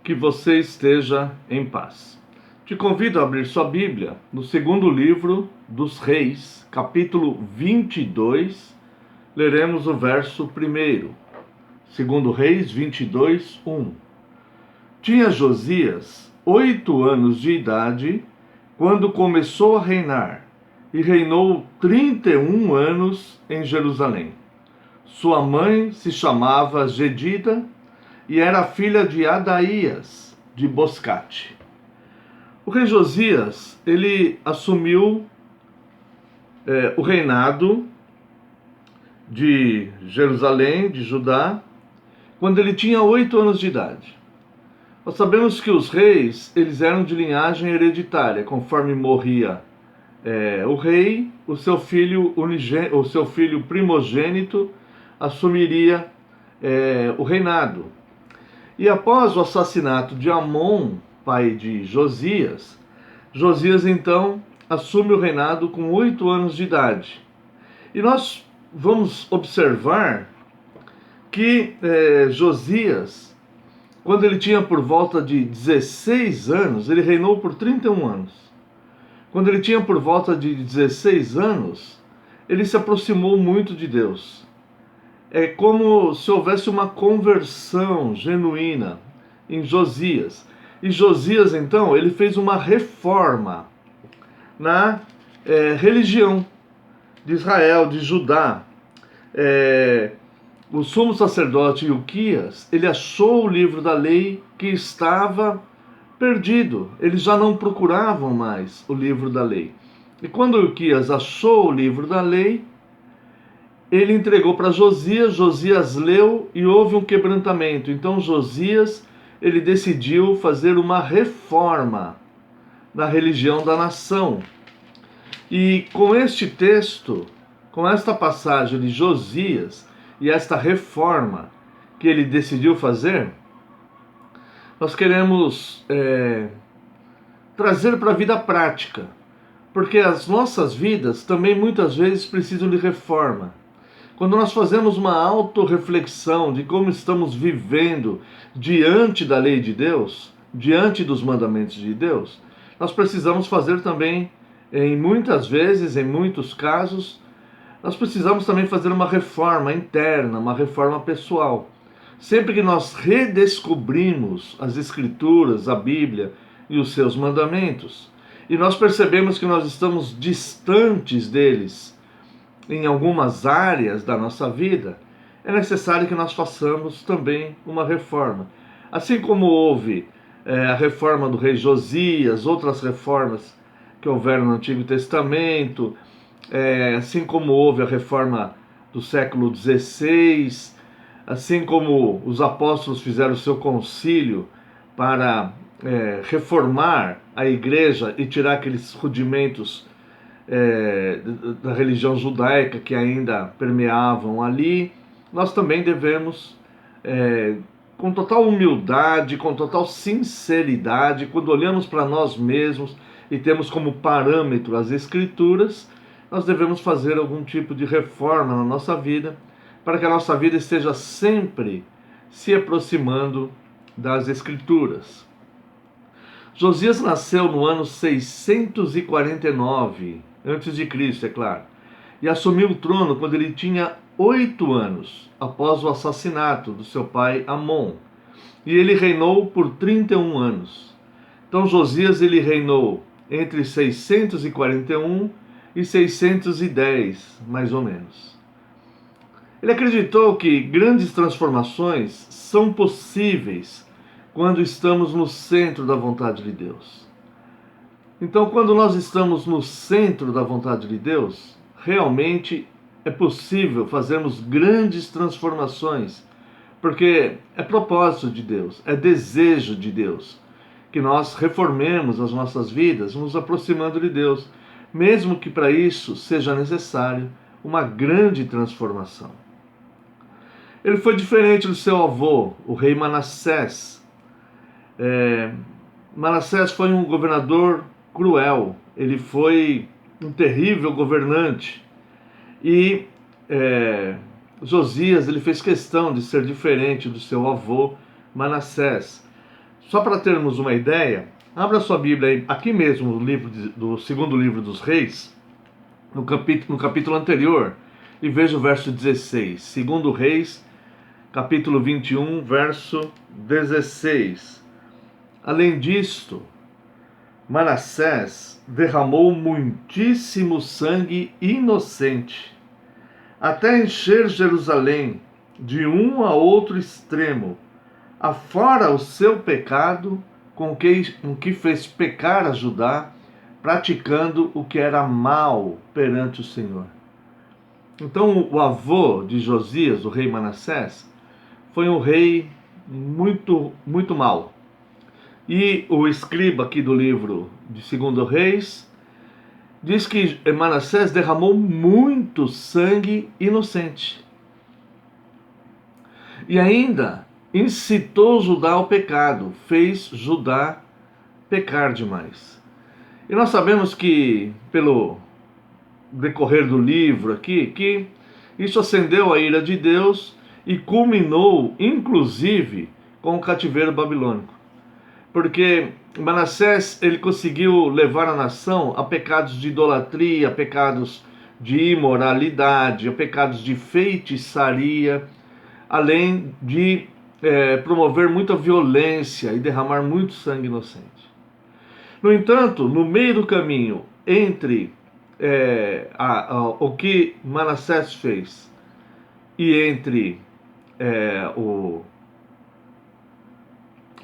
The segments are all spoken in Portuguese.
que você esteja em paz. Te convido a abrir sua Bíblia no segundo livro dos Reis, capítulo 22, leremos o verso 1. Segundo Reis 22, 1. Tinha Josias 8 anos de idade quando começou a reinar, e reinou 31 anos em Jerusalém. Sua mãe se chamava Gedida e era filha de Adaías, de Boscate. O rei Josias, ele assumiu o reinado de Jerusalém, de Judá, quando ele tinha 8 anos de idade. Nós sabemos que os reis, eles eram de linhagem hereditária. Conforme morria o rei, o seu filho primogênito assumiria o reinado. E após o assassinato de Amon, pai de Josias, Josias então assume o reinado com 8 anos de idade. E nós vamos observar que Josias, quando ele tinha por volta de 16 anos, ele reinou por 31 anos. Quando ele tinha por volta de 16 anos, ele se aproximou muito de Deus. É como se houvesse uma conversão genuína em Josias. E Josias, então, ele fez uma reforma na religião de Israel, de Judá. O sumo sacerdote Ilquias, ele achou o livro da lei que estava perdido. Eles já não procuravam mais o livro da lei. E quando Ilquias achou o livro da lei, ele entregou para Josias, Josias leu e houve um quebrantamento. Então Josias, ele decidiu fazer uma reforma na religião da nação. E com este texto, com esta passagem de Josias e esta reforma que ele decidiu fazer, nós queremos trazer para a vida prática. Porque as nossas vidas também muitas vezes precisam de reforma. Quando nós fazemos uma autorreflexão de como estamos vivendo diante da lei de Deus, diante dos mandamentos de Deus, nós precisamos fazer também, em muitos casos, nós precisamos também fazer uma reforma interna, uma reforma pessoal. Sempre que nós redescobrimos as Escrituras, a Bíblia e os seus mandamentos, e nós percebemos que nós estamos distantes deles, em algumas áreas da nossa vida, é necessário que nós façamos também uma reforma. Assim como houve a reforma do rei Josias, outras reformas que houveram no Antigo Testamento, assim como houve a reforma do século XVI, assim como os apóstolos fizeram o seu concílio para reformar a igreja e tirar aqueles rudimentos da religião judaica que ainda permeavam ali, nós também devemos, com total humildade, com total sinceridade, quando olhamos para nós mesmos e temos como parâmetro as Escrituras, nós devemos fazer algum tipo de reforma na nossa vida, para que a nossa vida esteja sempre se aproximando das Escrituras. Josias nasceu no ano 649 antes de Cristo, é claro, e assumiu o trono quando ele tinha 8 anos, após o assassinato do seu pai Amon, e ele reinou por 31 anos. Então Josias, ele reinou entre 641 e 610, mais ou menos. Ele acreditou que grandes transformações são possíveis quando estamos no centro da vontade de Deus. Então, quando nós estamos no centro da vontade de Deus, realmente é possível fazermos grandes transformações, porque é propósito de Deus, é desejo de Deus, que nós reformemos as nossas vidas, nos aproximando de Deus, mesmo que para isso seja necessário uma grande transformação. Ele foi diferente do seu avô, o rei Manassés. Manassés foi um governador cruel, ele foi um terrível governante, e Josias, ele fez questão de ser diferente do seu avô Manassés. Só para termos uma ideia, abra sua Bíblia aí, aqui mesmo, no livro do segundo livro dos Reis, no capítulo anterior, e veja o verso 16. Segundo Reis, capítulo 21, verso 16. Além disto, Manassés derramou muitíssimo sangue inocente, até encher Jerusalém de um a outro extremo, afora o seu pecado, com que fez pecar a Judá, praticando o que era mal perante o Senhor. Então, o avô de Josias, o rei Manassés, foi um rei muito mau. E o escriba aqui do livro de 2 Reis diz que Manassés derramou muito sangue inocente. E ainda incitou Judá ao pecado, fez Judá pecar demais. E nós sabemos que, pelo decorrer do livro aqui, que isso acendeu a ira de Deus e culminou, inclusive, com o cativeiro babilônico. Porque Manassés, ele conseguiu levar a nação a pecados de idolatria, a pecados de imoralidade, a pecados de feitiçaria, além de promover muita violência e derramar muito sangue inocente. No entanto, no meio do caminho entre o que Manassés fez e entre o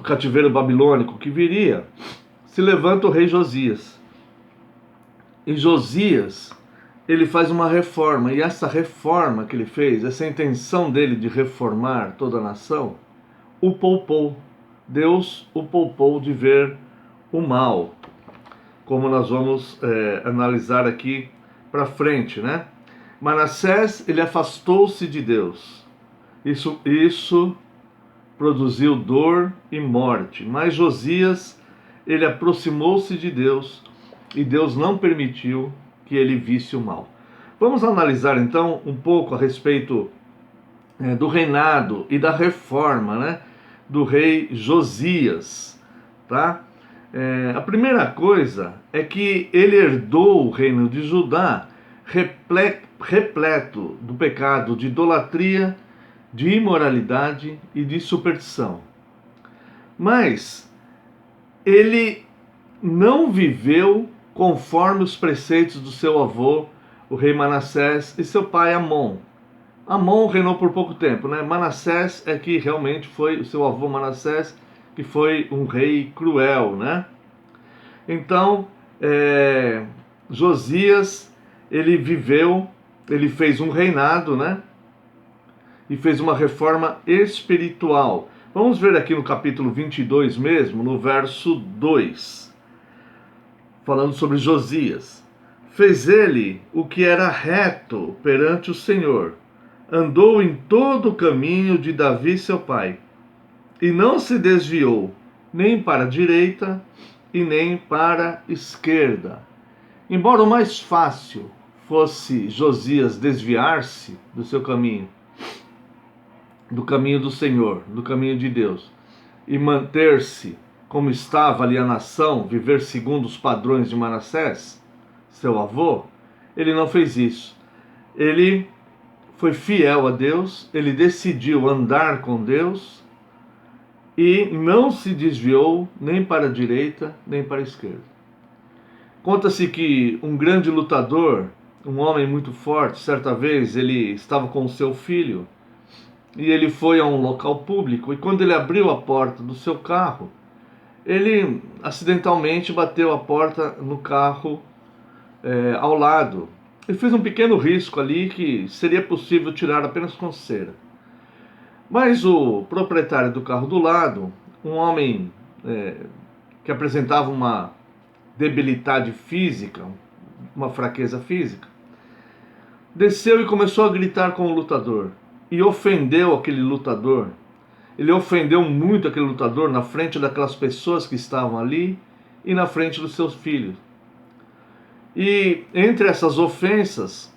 cativeiro babilônico que viria, se levanta o rei Josias. E Josias, ele faz uma reforma, e essa reforma que ele fez, essa intenção dele de reformar toda a nação, o poupou. Deus o poupou de ver o mal, como nós vamos analisar aqui para frente, né? Manassés, ele afastou-se de Deus. Isso produziu dor e morte. Mas Josias, ele aproximou-se de Deus e Deus não permitiu que ele visse o mal. Vamos analisar então um pouco a respeito do reinado e da reforma, né, do rei Josias, tá? A primeira coisa é que ele herdou o reino de Judá repleto do pecado de idolatria, de imoralidade e de superstição. Mas ele não viveu conforme os preceitos do seu avô, o rei Manassés, e seu pai Amon. Amon reinou por pouco tempo, né? Manassés é que realmente foi o seu avô Manassés, que foi um rei cruel, né? Então, Josias, ele fez um reinado, né? E fez uma reforma espiritual. Vamos ver aqui no capítulo 22 mesmo, no verso 2, falando sobre Josias. Fez ele o que era reto perante o Senhor, andou em todo o caminho de Davi seu pai, e não se desviou nem para a direita e nem para a esquerda. Embora o mais fácil fosse Josias desviar-se do seu caminho, do caminho do Senhor, do caminho de Deus, e manter-se como estava ali a nação, viver segundo os padrões de Manassés, seu avô, ele não fez isso. Ele foi fiel a Deus, ele decidiu andar com Deus e não se desviou nem para a direita nem para a esquerda. Conta-se que um grande lutador, um homem muito forte, certa vez ele estava com o seu filho e ele foi a um local público, e quando ele abriu a porta do seu carro, ele acidentalmente bateu a porta no carro ao lado. Ele fez um pequeno risco ali que seria possível tirar apenas com cera. Mas o proprietário do carro do lado, um homem que apresentava uma debilidade física, uma fraqueza física, desceu e começou a gritar com o lutador e ofendeu aquele lutador. Ele ofendeu muito aquele lutador na frente daquelas pessoas que estavam ali e na frente dos seus filhos. E entre essas ofensas,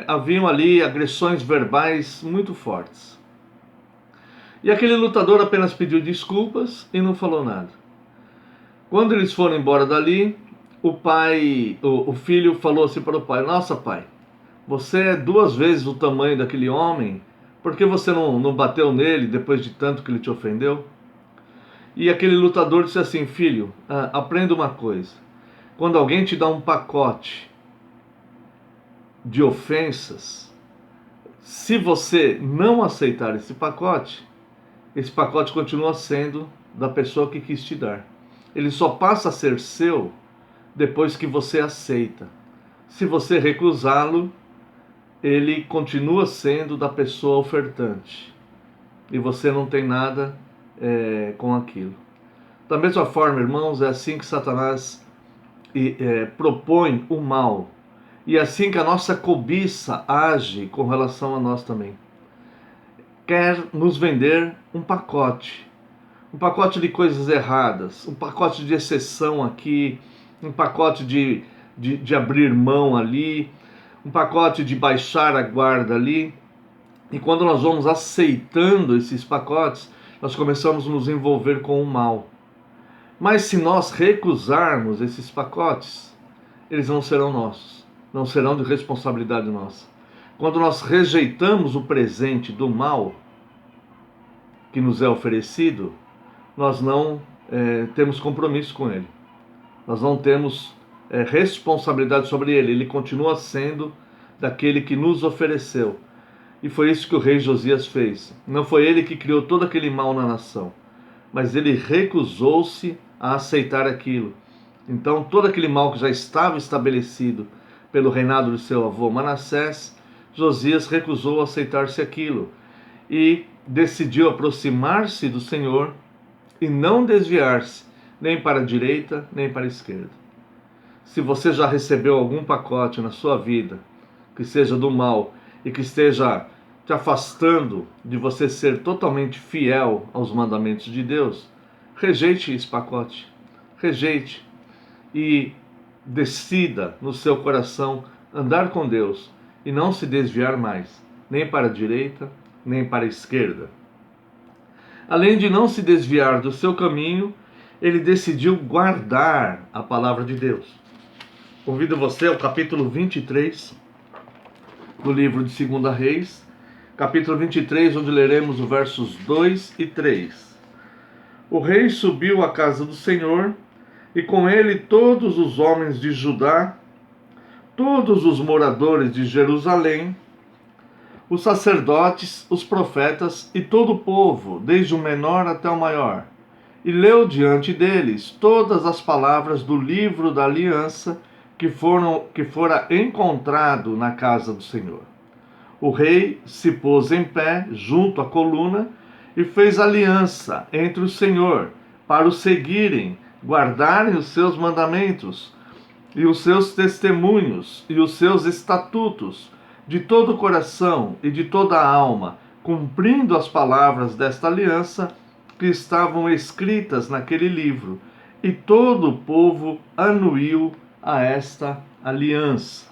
haviam ali agressões verbais muito fortes. E aquele lutador apenas pediu desculpas e não falou nada. Quando eles foram embora dali, o filho falou assim para o pai: nossa, pai, você é 2 vezes o tamanho daquele homem, por que você não bateu nele depois de tanto que ele te ofendeu? E aquele lutador disse assim: filho, aprenda uma coisa, quando alguém te dá um pacote de ofensas, se você não aceitar esse pacote continua sendo da pessoa que quis te dar. Ele só passa a ser seu depois que você aceita. Se você recusá-lo, ele continua sendo da pessoa ofertante. E você não tem nada com aquilo. Da mesma forma, irmãos, é assim que Satanás propõe o mal. E é assim que a nossa cobiça age com relação a nós também. Quer nos vender um pacote de coisas erradas, um pacote de exceção aqui, um pacote de abrir mão ali, um pacote de baixar a guarda ali. E quando nós vamos aceitando esses pacotes, nós começamos a nos envolver com o mal. Mas se nós recusarmos esses pacotes, eles não serão nossos, não serão de responsabilidade nossa. Quando nós rejeitamos o presente do mal que nos é oferecido, nós não temos compromisso com ele. Nós não temos responsabilidade sobre ele. Ele continua sendo daquele que nos ofereceu. E foi isso que o rei Josias fez. Não foi ele que criou todo aquele mal na nação, mas ele recusou-se a aceitar aquilo. Então todo aquele mal que já estava estabelecido pelo reinado de seu avô Manassés, Josias recusou aceitar-se aquilo e decidiu aproximar-se do Senhor e não desviar-se nem para a direita nem para a esquerda. Se você já recebeu algum pacote na sua vida que seja do mal e que esteja te afastando de você ser totalmente fiel aos mandamentos de Deus, rejeite esse pacote, rejeite e decida no seu coração andar com Deus e não se desviar mais, nem para a direita nem para a esquerda. Além de não se desviar do seu caminho, ele decidiu guardar a palavra de Deus. Convido você ao capítulo 23 do livro de 2 Reis, capítulo 23, onde leremos os versos 2 e 3. O rei subiu à casa do Senhor, e com ele todos os homens de Judá, todos os moradores de Jerusalém, os sacerdotes, os profetas e todo o povo, desde o menor até o maior, e leu diante deles todas as palavras do livro da aliança que fora encontrado na casa do Senhor. O rei se pôs em pé junto à coluna e fez aliança entre o Senhor para o seguirem, guardarem os seus mandamentos e os seus testemunhos e os seus estatutos de todo o coração e de toda a alma, cumprindo as palavras desta aliança que estavam escritas naquele livro. E todo o povo anuiu a esta aliança.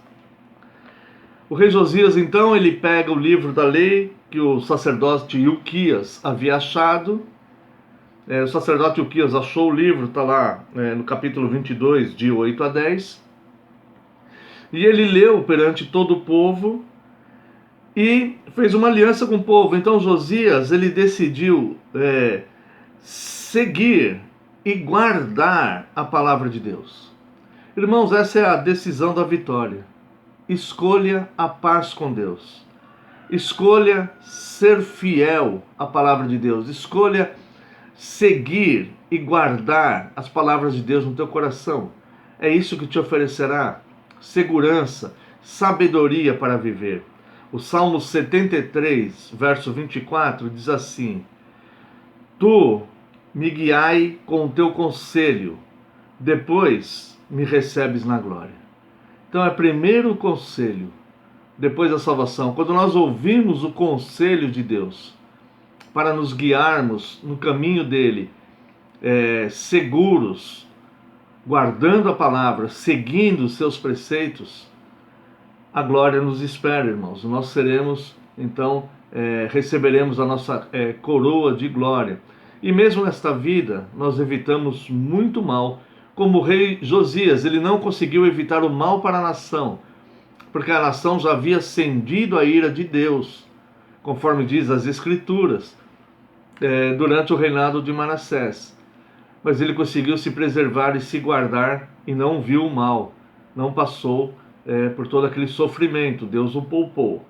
O rei Josias, então, ele pega o livro da lei que o sacerdote Ilquias havia achado. O sacerdote Ilquias achou o livro, está lá no capítulo 22, de 8 a 10. E ele leu perante todo o povo e fez uma aliança com o povo. Então Josias, ele decidiu seguir e guardar a palavra de Deus. Irmãos, essa é a decisão da vitória. Escolha a paz com Deus. Escolha ser fiel à palavra de Deus. Escolha seguir e guardar as palavras de Deus no teu coração. É isso que te oferecerá segurança, sabedoria para viver. O Salmo 73, verso 24, diz assim: Tu me guiai com o teu conselho, depois me recebes na glória. Então é primeiro o conselho, depois a salvação. Quando nós ouvimos o conselho de Deus, para nos guiarmos no caminho dele, seguros, guardando a palavra, seguindo os seus preceitos, a glória nos espera, irmãos. Nós seremos, então, receberemos a nossa coroa de glória. E mesmo nesta vida, nós evitamos muito mal, como o rei Josias. Ele não conseguiu evitar o mal para a nação, porque a nação já havia acendido a ira de Deus, conforme diz as Escrituras, durante o reinado de Manassés. Mas ele conseguiu se preservar e se guardar e não viu o mal, não passou por todo aquele sofrimento. Deus o poupou.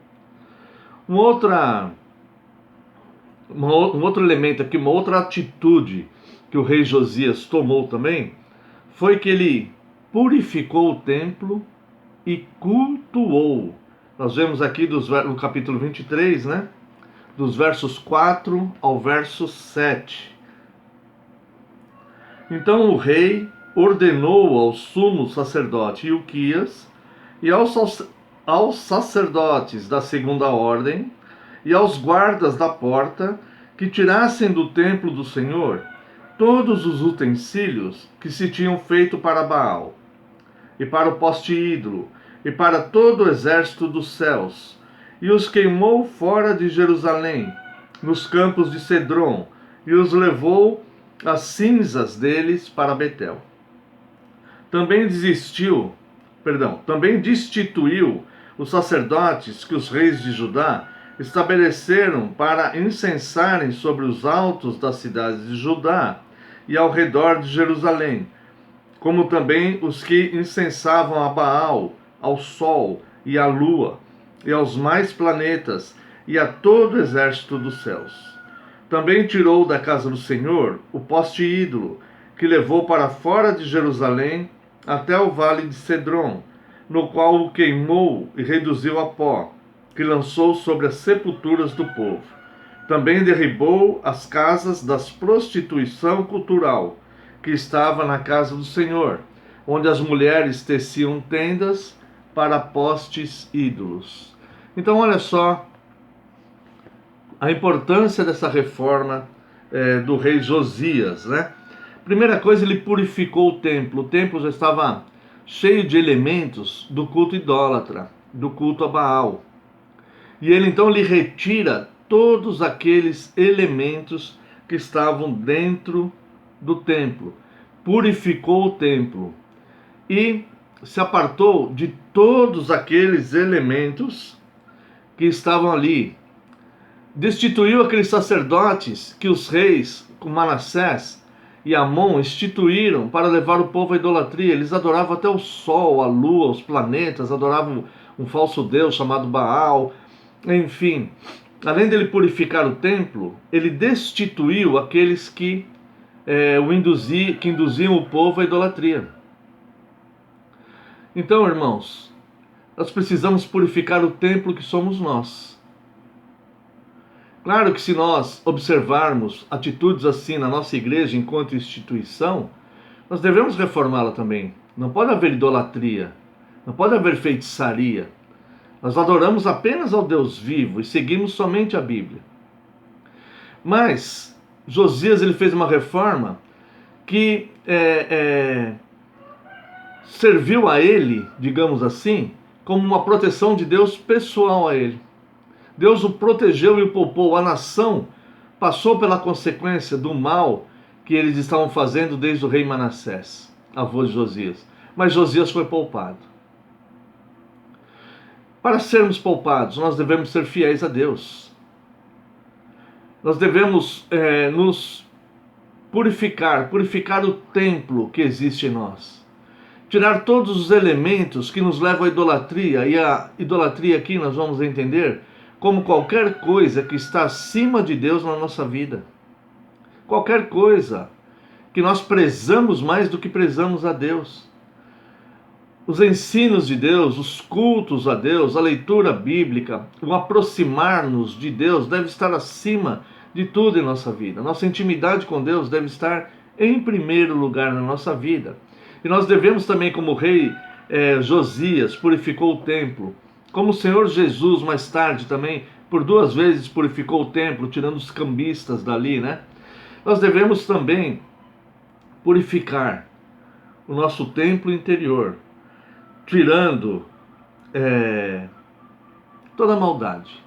Um outro elemento aqui, uma outra atitude que o rei Josias tomou também, foi que ele purificou o templo e cultuou. Nós vemos aqui no capítulo 23, né? Dos versos 4 ao verso 7. Então o rei ordenou ao sumo sacerdote Ilquias e aos sacerdotes da segunda ordem e aos guardas da porta que tirassem do templo do Senhor todos os utensílios que se tinham feito para Baal, e para o poste ídolo, e para todo o exército dos céus, e os queimou fora de Jerusalém, nos campos de Cedron, e os levou as cinzas deles para Betel. Também destituiu os sacerdotes que os reis de Judá estabeleceram para incensarem sobre os altos das cidades de Judá e ao redor de Jerusalém, como também os que incensavam a Baal, ao sol e à lua, e aos mais planetas, e a todo o exército dos céus. Também tirou da casa do Senhor o poste ídolo, que levou para fora de Jerusalém até o vale de Cedron, no qual o queimou e reduziu a pó, que lançou sobre as sepulturas do povo. Também derribou as casas das prostituição cultural, que estava na casa do Senhor, onde as mulheres teciam tendas para postes ídolos. Então, olha só a importância dessa reforma do rei Josias, né? Primeira coisa, ele purificou o templo. O templo já estava cheio de elementos do culto idólatra, do culto a Baal. E ele então lhe retira todos aqueles elementos que estavam dentro do templo. Purificou o templo e se apartou de todos aqueles elementos que estavam ali. Destituiu aqueles sacerdotes que os reis, como Manassés e Amon, instituíram para levar o povo à idolatria. Eles adoravam até o sol, a lua, os planetas, adoravam um falso deus chamado Baal. Enfim, além dele purificar o templo, ele destituiu aqueles que induziam o povo à idolatria. Então, irmãos, nós precisamos purificar o templo que somos nós. Claro que se nós observarmos atitudes assim na nossa igreja enquanto instituição, nós devemos reformá-la também. Não pode haver idolatria, não pode haver feitiçaria. Nós adoramos apenas ao Deus vivo e seguimos somente a Bíblia. Mas Josias ele fez uma reforma que serviu a ele, digamos assim, como uma proteção de Deus pessoal a ele. Deus o protegeu e o poupou. A nação passou pela consequência do mal que eles estavam fazendo desde o rei Manassés, avô de Josias. Mas Josias foi poupado. Para sermos poupados, nós devemos ser fiéis a Deus. Nós devemos nos purificar o templo que existe em nós. Tirar todos os elementos que nos levam à idolatria. E a idolatria aqui nós vamos entender como qualquer coisa que está acima de Deus na nossa vida. Qualquer coisa que nós prezamos mais do que prezamos a Deus. Os ensinos de Deus, os cultos a Deus, a leitura bíblica, o aproximar-nos de Deus deve estar acima de tudo em nossa vida. Nossa intimidade com Deus deve estar em primeiro lugar na nossa vida. E nós devemos também, como o rei Josias purificou o templo, como o Senhor Jesus mais tarde também por 2 vezes purificou o templo, tirando os cambistas dali, né? Nós devemos também purificar o nosso templo interior, tirando toda a maldade,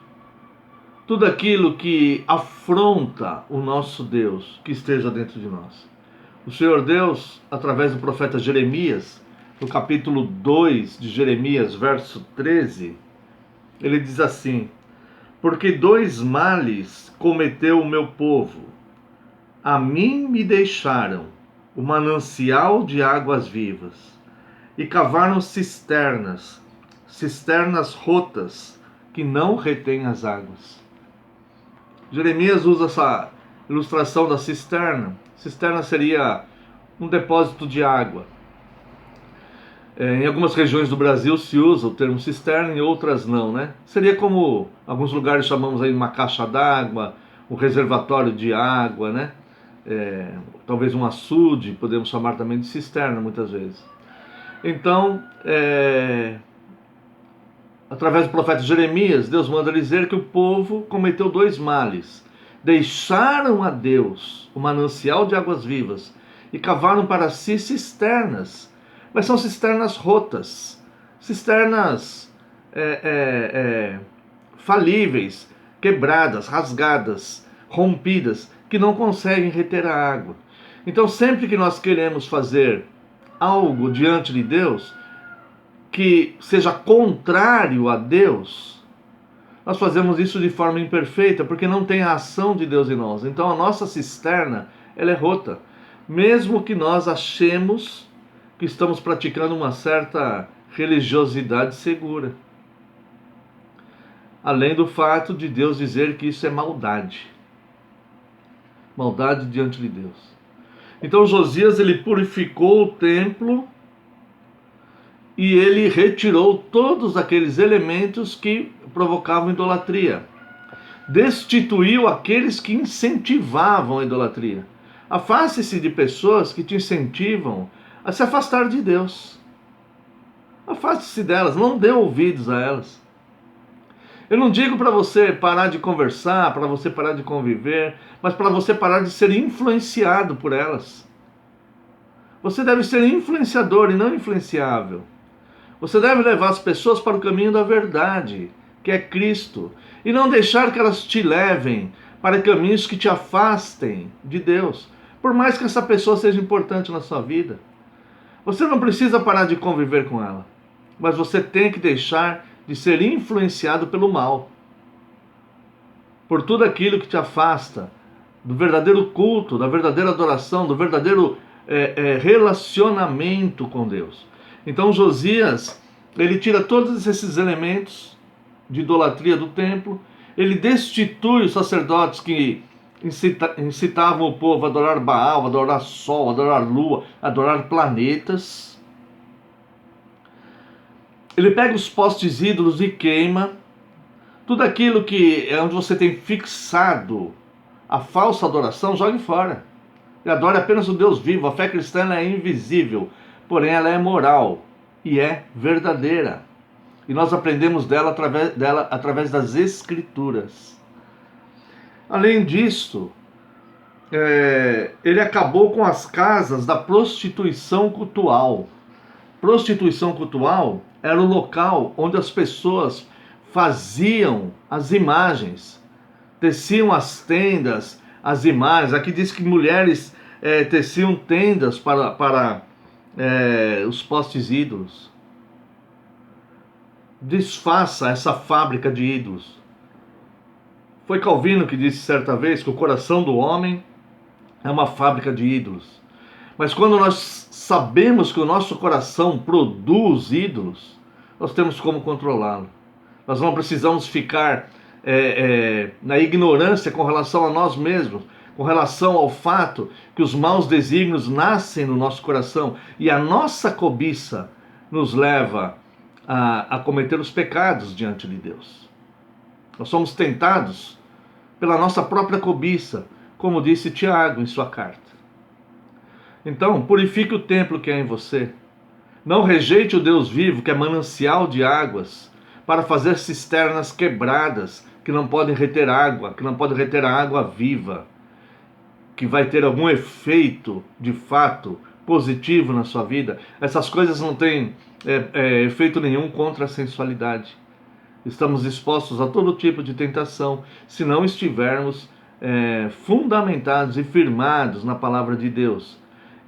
tudo aquilo que afronta o nosso Deus, que esteja dentro de nós. O Senhor Deus, através do profeta Jeremias, no capítulo 2 de Jeremias, verso 13, ele diz assim: porque dois males cometeu o meu povo. A mim me deixaram o manancial de águas vivas, e cavaram cisternas, cisternas rotas, que não retêm as águas. Jeremias usa essa ilustração da cisterna. Cisterna seria um depósito de água. Em algumas regiões do Brasil se usa o termo cisterna, em outras não, né? Seria como alguns lugares chamamos aí uma caixa d'água, um reservatório de água, né? Talvez um açude, podemos chamar também de cisterna muitas vezes. Então, através do profeta Jeremias, Deus manda dizer que o povo cometeu dois males. Deixaram a Deus o manancial de águas vivas e cavaram para si cisternas, mas são cisternas rotas, cisternas falíveis, quebradas, rasgadas, rompidas, que não conseguem reter a água. Então, sempre que nós queremos fazer algo diante de Deus que seja contrário a Deus, nós fazemos isso de forma imperfeita, porque não tem a ação de Deus em nós. Então a nossa cisterna, ela é rota, mesmo que nós achemos que estamos praticando uma certa religiosidade segura. Além do fato de Deus dizer que isso é maldade. Maldade diante de Deus. Então Josias, ele purificou o templo e ele retirou todos aqueles elementos que provocavam idolatria. Destituiu aqueles que incentivavam a idolatria. Afaste-se de pessoas que te incentivam a se afastar de Deus. Afaste-se delas, não dê ouvidos a elas. Eu não digo para você parar de conversar, para você parar de conviver, mas para você parar de ser influenciado por elas. Você deve ser influenciador e não influenciável. Você deve levar as pessoas para o caminho da verdade, que é Cristo, e não deixar que elas te levem para caminhos que te afastem de Deus, por mais que essa pessoa seja importante na sua vida. Você não precisa parar de conviver com ela, mas você tem que deixar de ser influenciado pelo mal, por tudo aquilo que te afasta do verdadeiro culto, da verdadeira adoração, do verdadeiro relacionamento com Deus. Então Josias, ele tira todos esses elementos de idolatria do templo, ele destitui os sacerdotes que incitavam o povo a adorar Baal, a adorar sol, a adorar lua, a adorar planetas. Ele pega os postes ídolos e queima. Tudo aquilo que é onde você tem fixado a falsa adoração, jogue fora. E adore apenas o Deus vivo. A fé cristã ela é invisível, porém ela é moral e é verdadeira. E nós aprendemos dela através das Escrituras. Além disso, ele acabou com as casas da prostituição cultual. Prostituição cultual era o local onde as pessoas faziam as imagens, teciam as tendas, as imagens. Aqui diz que mulheres teciam tendas para os postes ídolos. Desfaça essa fábrica de ídolos. Foi Calvino que disse certa vez que o coração do homem é uma fábrica de ídolos. Mas quando nós sabemos que o nosso coração produz ídolos, nós temos como controlá-lo. Nós não precisamos ficar na ignorância com relação a nós mesmos, com relação ao fato que os maus desígnios nascem no nosso coração e a nossa cobiça nos leva a cometer os pecados diante de Deus. Nós somos tentados pela nossa própria cobiça, como disse Tiago em sua carta. Então, purifique o templo que é em você. Não rejeite o Deus vivo, que é manancial de águas, para fazer cisternas quebradas, que não podem reter água, que não podem reter a água viva, que vai ter algum efeito, de fato, positivo na sua vida. Essas coisas não têm efeito nenhum contra a sensualidade. Estamos expostos a todo tipo de tentação se não estivermos fundamentados e firmados na palavra de Deus.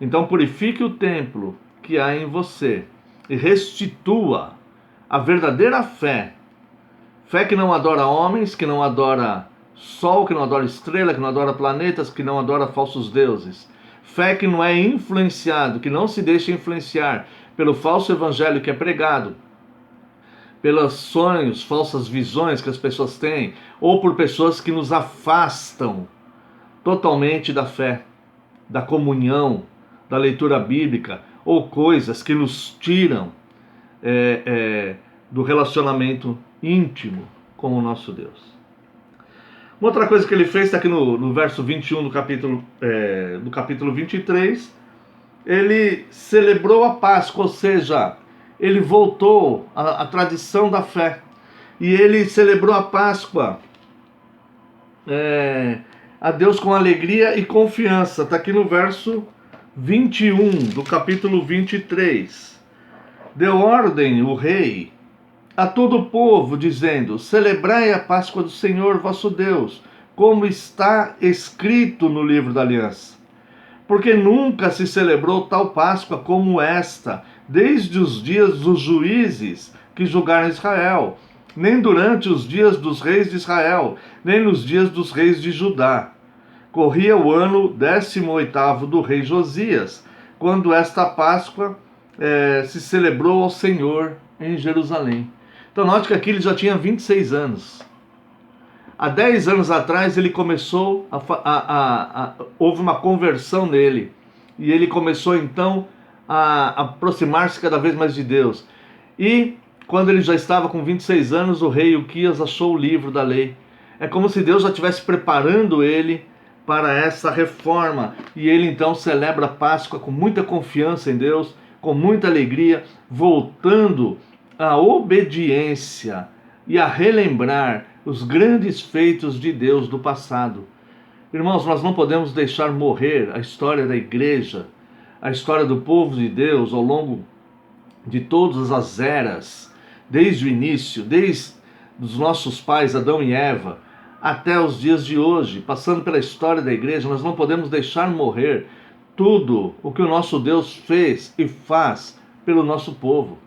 Então purifique o templo que há em você e restitua a verdadeira fé. Fé que não adora homens, que não adora sol, que não adora estrela, que não adora planetas, que não adora falsos deuses. Fé que não é influenciado, que não se deixa influenciar pelo falso evangelho que é pregado, pelos sonhos, falsas visões que as pessoas têm, ou por pessoas que nos afastam totalmente da fé, da comunhão, da leitura bíblica, ou coisas que nos tiram do relacionamento íntimo com o nosso Deus. Uma outra coisa que ele fez está aqui no verso 21 do capítulo 23. Ele celebrou a Páscoa, ou seja, ele voltou à tradição da fé. E ele celebrou a Páscoa a Deus com alegria e confiança. Está aqui no verso 21 do capítulo 23. Deu ordem o rei a todo o povo, dizendo: celebrai a Páscoa do Senhor vosso Deus, como está escrito no livro da aliança. Porque nunca se celebrou tal Páscoa como esta, desde os dias dos juízes que julgaram Israel, nem durante os dias dos reis de Israel, nem nos dias dos reis de Judá. Corria o ano 18º do rei Josias, quando esta Páscoa se celebrou ao Senhor em Jerusalém. Então note que aqui ele já tinha 26 anos. Há 10 anos atrás ele começou, houve uma conversão nele. E ele começou então a aproximar-se cada vez mais de Deus. E quando ele já estava com 26 anos, o rei Uquias achou o livro da lei. É como se Deus já estivesse preparando ele para essa reforma. E ele então celebra a Páscoa com muita confiança em Deus, com muita alegria, voltando à obediência e a relembrar os grandes feitos de Deus do passado. Irmãos, nós não podemos deixar morrer a história da igreja, a história do povo de Deus ao longo de todas as eras, desde o início, desde os nossos pais Adão e Eva, até os dias de hoje, passando pela história da igreja. Nós não podemos deixar morrer tudo o que o nosso Deus fez e faz pelo nosso povo.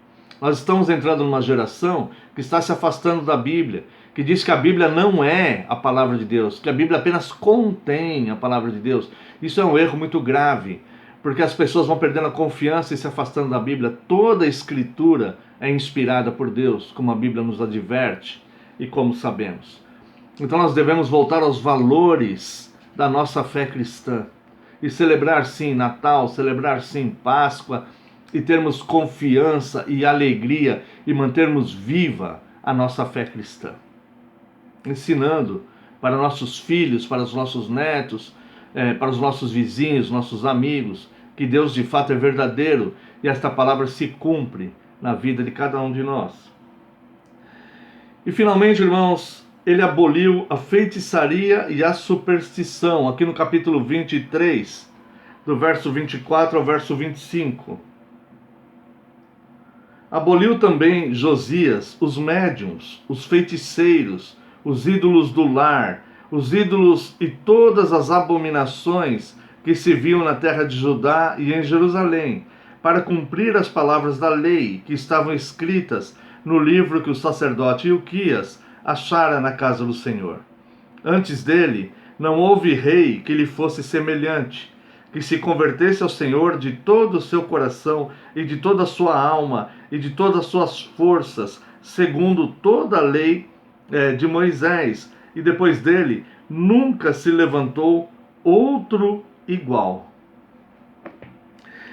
Nós estamos entrando numa geração que está se afastando da Bíblia, que diz que a Bíblia não é a palavra de Deus, que a Bíblia apenas contém a palavra de Deus. Isso é um erro muito grave, porque as pessoas vão perdendo a confiança e se afastando da Bíblia. Toda a Escritura é inspirada por Deus, como a Bíblia nos adverte e como sabemos. Então nós devemos voltar aos valores da nossa fé cristã e celebrar sim Natal, celebrar sim Páscoa, e termos confiança e alegria e mantermos viva a nossa fé cristã. Ensinando para nossos filhos, para os nossos netos, para os nossos vizinhos, nossos amigos, que Deus de fato é verdadeiro e esta palavra se cumpre na vida de cada um de nós. E finalmente, irmãos, ele aboliu a feitiçaria e a superstição, aqui no capítulo 23, do verso 24 ao verso 25. Aboliu também Josias os médiuns, os feiticeiros, os ídolos do lar, os ídolos e todas as abominações que se viam na terra de Judá e em Jerusalém, para cumprir as palavras da lei que estavam escritas no livro que o sacerdote Ilquias achara na casa do Senhor. Antes dele, não houve rei que lhe fosse semelhante, que se convertesse ao Senhor de todo o seu coração e de toda a sua alma e de todas as suas forças, segundo toda a lei de Moisés. E depois dele, nunca se levantou outro igual.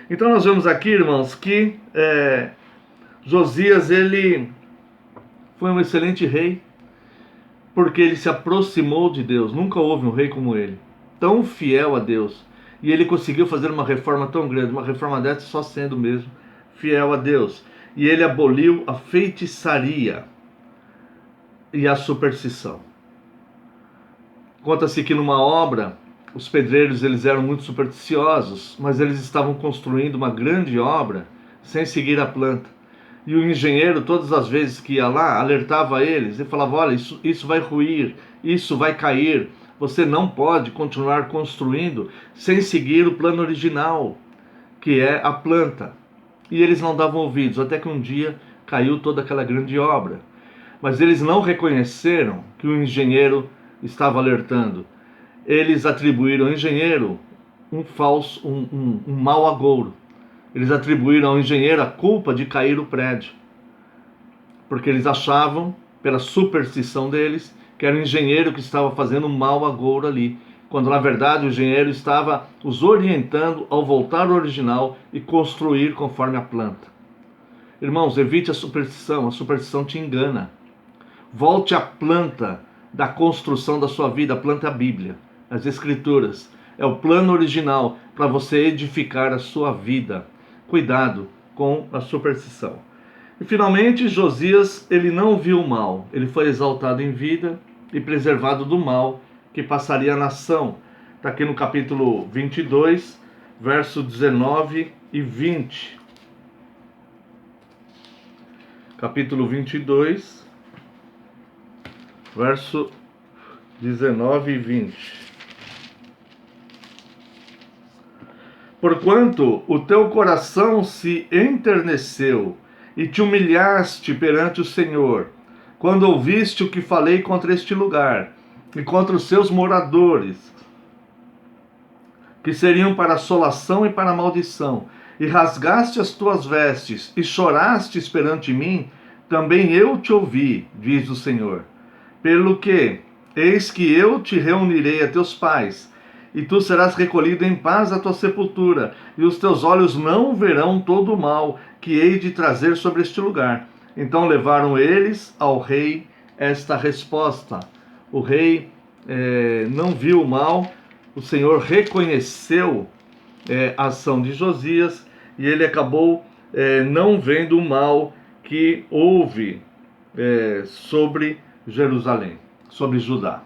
Então nós vemos aqui, irmãos, que Josias, ele foi um excelente rei, porque ele se aproximou de Deus. Nunca houve um rei como ele, tão fiel a Deus. E ele conseguiu fazer uma reforma tão grande, uma reforma dessa só sendo mesmo fiel a Deus. E ele aboliu a feitiçaria e a superstição. Conta-se que numa obra, os pedreiros eles eram muito supersticiosos, mas eles estavam construindo uma grande obra sem seguir a planta. E o engenheiro, todas as vezes que ia lá, alertava eles e falava: olha, isso vai ruir, isso vai cair. Você não pode continuar construindo sem seguir o plano original, que é a planta. E eles não davam ouvidos, até que um dia caiu toda aquela grande obra. Mas eles não reconheceram que o engenheiro estava alertando. Eles atribuíram ao engenheiro um mau agouro. Eles atribuíram ao engenheiro a culpa de cair o prédio, porque eles achavam, pela superstição deles, que era o engenheiro que estava fazendo um mau agouro ali, quando na verdade o engenheiro estava os orientando ao voltar ao original e construir conforme a planta. Irmãos, evite a superstição te engana. Volte à planta da construção da sua vida. A planta é a Bíblia, as Escrituras. É o plano original para você edificar a sua vida. Cuidado com a superstição. E finalmente, Josias, ele não viu o mal. Ele foi exaltado em vida e preservado do mal que passaria a nação. Está aqui no capítulo 22, verso 19 e 20. Capítulo 22, verso 19 e 20. Porquanto o teu coração se enterneceu e te humilhaste perante o Senhor, quando ouviste o que falei contra este lugar e contra os seus moradores, que seriam para assolação e para maldição, e rasgaste as tuas vestes e chorastes perante mim, também eu te ouvi, diz o Senhor. Pelo que, eis que eu te reunirei a teus pais, e tu serás recolhido em paz à tua sepultura, e os teus olhos não verão todo o mal que hei de trazer sobre este lugar. Então levaram eles ao rei esta resposta. O rei não viu o mal, o Senhor reconheceu a ação de Josias, e ele acabou não vendo o mal que houve sobre Jerusalém, sobre Judá.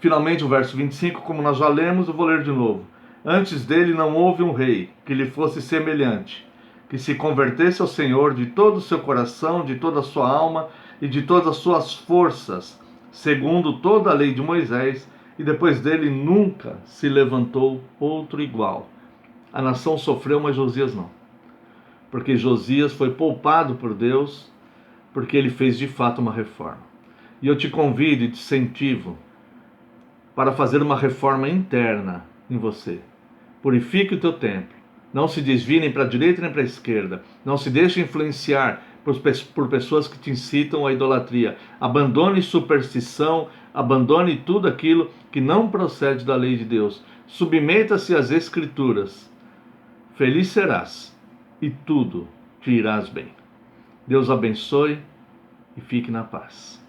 Finalmente, o verso 25, como nós já lemos, eu vou ler de novo. Antes dele não houve um rei que lhe fosse semelhante, que se convertesse ao Senhor de todo o seu coração, de toda a sua alma e de todas as suas forças, segundo toda a lei de Moisés, e depois dele nunca se levantou outro igual. A nação sofreu, mas Josias não. Porque Josias foi poupado por Deus, porque ele fez de fato uma reforma. E eu te convido e te incentivo para fazer uma reforma interna em você. Purifique o teu templo. Não se desvie nem para a direita nem para a esquerda. Não se deixe influenciar por pessoas que te incitam à idolatria. Abandone superstição, abandone tudo aquilo que não procede da lei de Deus. Submeta-se às Escrituras. Feliz serás e tudo te irás bem. Deus abençoe e fique na paz.